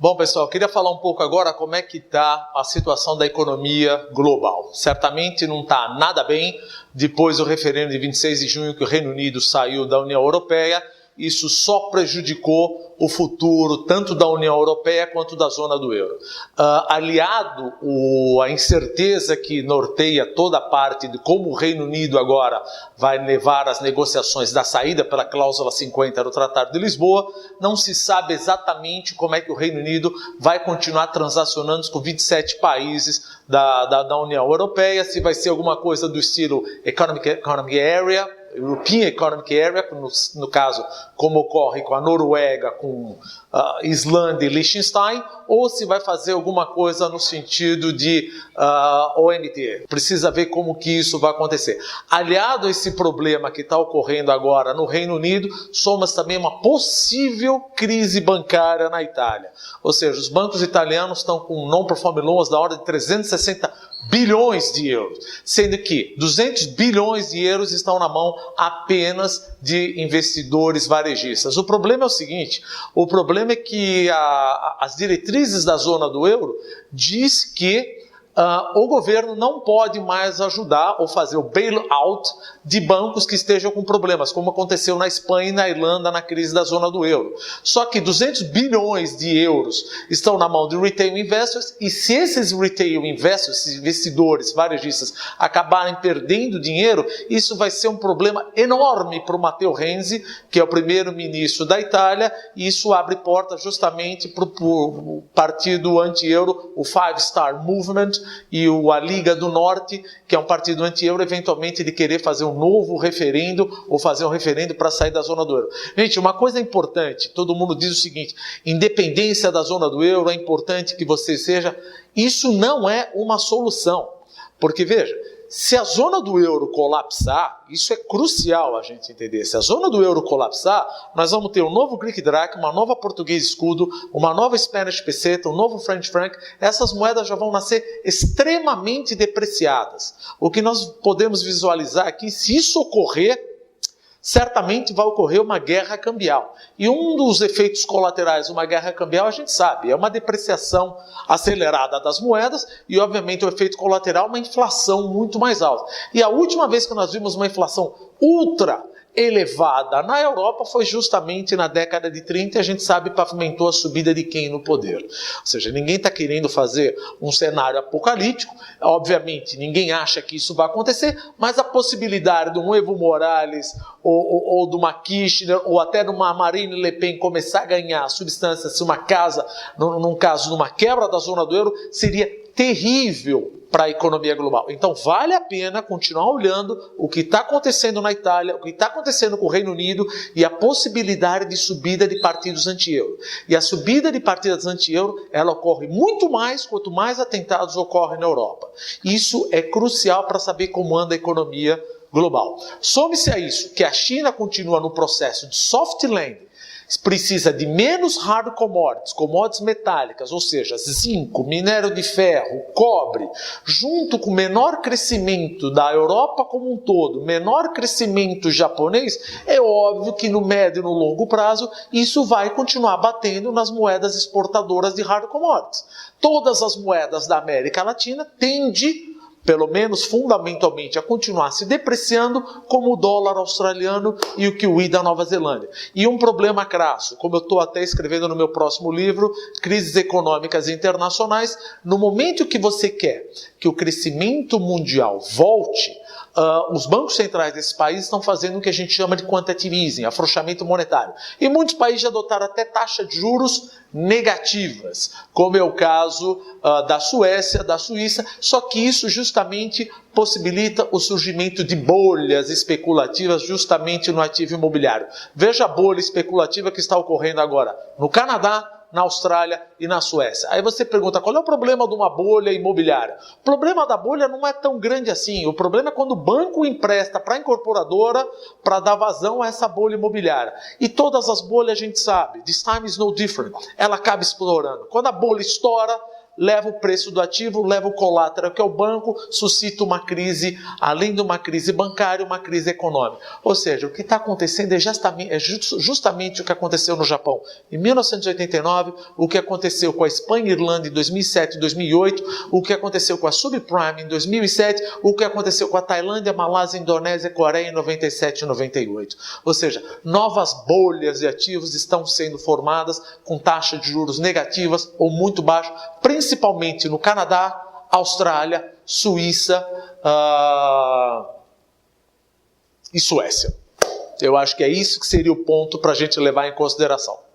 Bom, pessoal, queria falar um pouco agora como é que está a situação da economia global. Certamente não está nada bem depois do referendo de 26 de junho que o Reino Unido saiu da União Europeia. Isso só prejudicou o futuro tanto da União Europeia quanto da zona do euro. Aliado à incerteza que norteia toda a parte de como o Reino Unido agora vai levar as negociações da saída pela cláusula 50 do Tratado de Lisboa, não se sabe exatamente como é que o Reino Unido vai continuar transacionando com 27 países da União Europeia, se vai ser alguma coisa do estilo Economic Area, European Economic Area, no caso, como ocorre com a Noruega, com Islândia e Liechtenstein, ou se vai fazer alguma coisa no sentido de OMT. Precisa ver como que isso vai acontecer. Aliado a esse problema que está ocorrendo agora no Reino Unido, somos também uma possível crise bancária na Itália. Ou seja, os bancos italianos estão com non-performing loans da ordem de 360 bilhões de euros, sendo que 200 bilhões de euros estão na mão apenas de investidores varejistas. O problema é o seguinte, o problema é que as diretrizes da zona do euro diz que o governo não pode mais ajudar ou fazer o bailout de bancos que estejam com problemas, como aconteceu na Espanha e na Irlanda na crise da zona do euro. Só que 200 bilhões de euros estão na mão de retail investors e se esses retail investors, esses investidores varejistas, acabarem perdendo dinheiro, isso vai ser um problema enorme para o Matteo Renzi, que é o primeiro-ministro da Itália, e isso abre porta justamente para o partido anti-euro, o Five Star Movement, e a Liga do Norte, que é um partido anti-euro, eventualmente de querer fazer um novo referendo ou fazer um referendo para sair da zona do euro. Gente, uma coisa importante, todo mundo diz o seguinte, independência da zona do euro, é importante que você seja, isso não é uma solução, porque veja, se a zona do euro colapsar, isso é crucial a gente entender, se a zona do euro colapsar, nós vamos ter um novo Greek Drachma, uma nova português escudo, uma nova Spanish peseta, um novo French franc, essas moedas já vão nascer extremamente depreciadas. O que nós podemos visualizar aqui, se isso ocorrer, certamente vai ocorrer uma guerra cambial. E um dos efeitos colaterais de uma guerra cambial, a gente sabe, é uma depreciação acelerada das moedas e, obviamente, o efeito colateral é uma inflação muito mais alta. E a última vez que nós vimos uma inflação ultra elevada na Europa foi justamente na década de 30 e a gente sabe pavimentou a subida de quem no poder. Ou seja, ninguém está querendo fazer um cenário apocalíptico, obviamente ninguém acha que isso vai acontecer, mas a possibilidade de um Evo Morales ou de uma Kirchner ou até de uma Marine Le Pen começar a ganhar substância se uma casa, num caso de uma quebra da zona do euro, seria terrível para a economia global. Então vale a pena continuar olhando o que está acontecendo na Itália, o que está acontecendo com o Reino Unido e a possibilidade de subida de partidos anti-euro. E a subida de partidos anti-euro, ela ocorre muito mais quanto mais atentados ocorrem na Europa. Isso é crucial para saber como anda a economia global. Some-se a isso que a China continua no processo de soft landing, precisa de menos hard commodities, commodities metálicas, ou seja, zinco, minério de ferro, cobre, junto com o menor crescimento da Europa como um todo, menor crescimento japonês, é óbvio que no médio e no longo prazo isso vai continuar batendo nas moedas exportadoras de hard commodities. Todas as moedas da América Latina tendem, pelo menos fundamentalmente, a continuar se depreciando, como o dólar australiano e o kiwi da Nova Zelândia. E um problema crasso, como eu estou até escrevendo no meu próximo livro, Crises Econômicas Internacionais, no momento que você quer que o crescimento mundial volte, os bancos centrais desses países estão fazendo o que a gente chama de quantitative easing, afrouxamento monetário. E muitos países já adotaram até taxas de juros negativas, como é o caso da Suécia, da Suíça, só que isso justamente possibilita o surgimento de bolhas especulativas justamente no ativo imobiliário. Veja a bolha especulativa que está ocorrendo agora no Canadá, na Austrália e na Suécia. Aí você pergunta, qual é o problema de uma bolha imobiliária? O problema da bolha não é tão grande assim. O problema é quando o banco empresta para a incorporadora para dar vazão a essa bolha imobiliária. E todas as bolhas a gente sabe, this time is no different, ela acaba explorando. Quando a bolha estoura, leva o preço do ativo, leva o colateral, que é o banco, suscita uma crise, além de uma crise bancária, uma crise econômica. Ou seja, o que está acontecendo é justamente o que aconteceu no Japão em 1989, o que aconteceu com a Espanha e Irlanda em 2007 e 2008, o que aconteceu com a subprime em 2007, o que aconteceu com a Tailândia, Malásia, Indonésia, Coreia em 97 e 98. Ou seja, novas bolhas de ativos estão sendo formadas com taxa de juros negativas ou muito baixa, principalmente no Canadá, Austrália, Suíça e Suécia. Eu acho que é isso que seria o ponto para a gente levar em consideração.